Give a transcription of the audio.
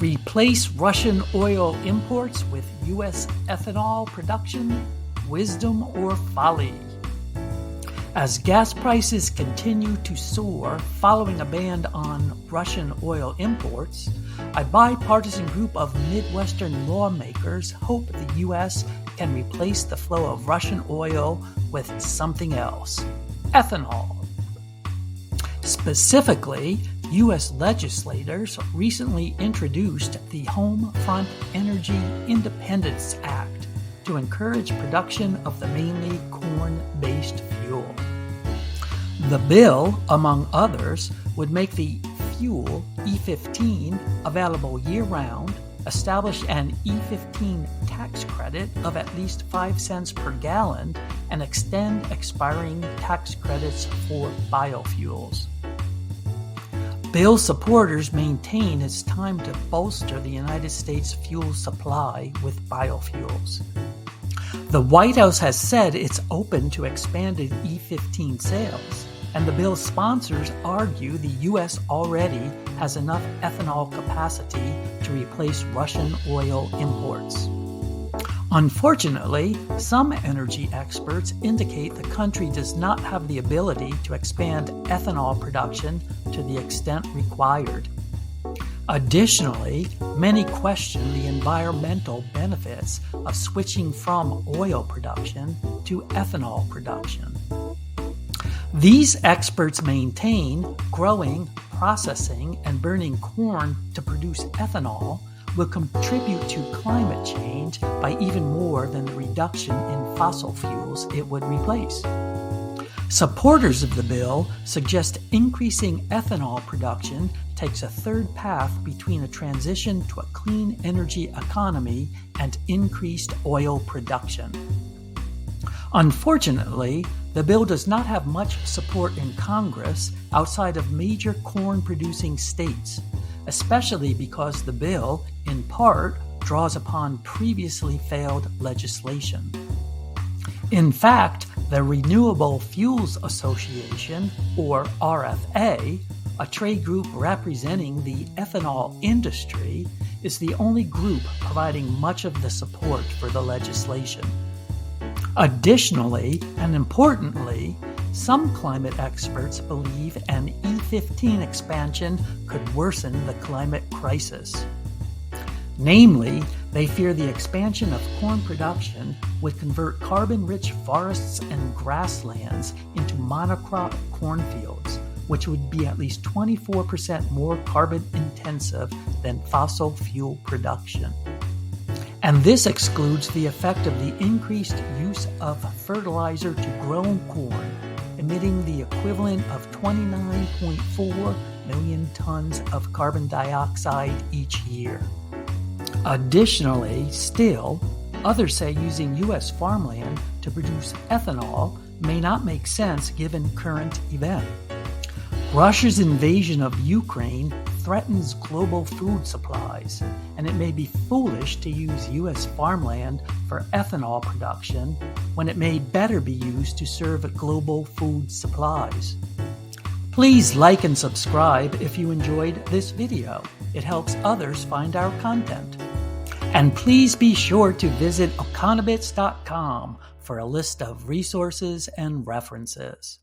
Replace Russian oil imports with U.S. ethanol production, wisdom or folly? As gas prices continue to soar following a ban on Russian oil imports, a bipartisan group of Midwestern lawmakers hope the U.S. can replace the flow of Russian oil with something else: ethanol. Specifically, U.S. legislators recently introduced the Home Front Energy Independence Act to encourage production of the mainly corn-based fuel. The bill, among others, would make the fuel E15 available year-round, establish an E15 tax credit of at least 5 cents per gallon, and extend expiring tax credits for biofuels. Bill supporters maintain it's time to bolster the United States fuel supply with biofuels. The White House has said it's open to expanded E15 sales, and the bill's sponsors argue the U.S. already has enough ethanol capacity to replace Russian oil imports. Unfortunately, some energy experts indicate the country does not have the ability to expand ethanol production to the extent required. Additionally, many question the environmental benefits of switching from oil production to ethanol production. These experts maintain growing, processing, and burning corn to produce ethanol will contribute to climate change by even more than the reduction in fossil fuels it would replace. Supporters of the bill suggest increasing ethanol production takes a third path between a transition to a clean energy economy and increased oil production. Unfortunately, the bill does not have much support in Congress outside of major corn-producing states, especially because the bill, in part, draws upon previously failed legislation. In fact, the Renewable Fuels Association, or RFA, a trade group representing the ethanol industry, is the only group providing much of the support for the legislation. Additionally, and importantly, some climate experts believe an E15 expansion could worsen the climate crisis. Namely, they fear the expansion of corn production would convert carbon-rich forests and grasslands into monocrop cornfields, which would be at least 24% more carbon-intensive than fossil fuel production. And this excludes the effect of the increased use of fertilizer to grown corn, emitting the equivalent of 29.4 million tons of carbon dioxide each year. Additionally, still, others say using U.S. farmland to produce ethanol may not make sense given current events. Russia's invasion of Ukraine threatens global food supplies, and it may be foolish to use U.S. farmland for ethanol production when it may better be used to serve global food supplies. Please like and subscribe if you enjoyed this video. It helps others find our content. And please be sure to visit Econobits.com for a list of resources and references.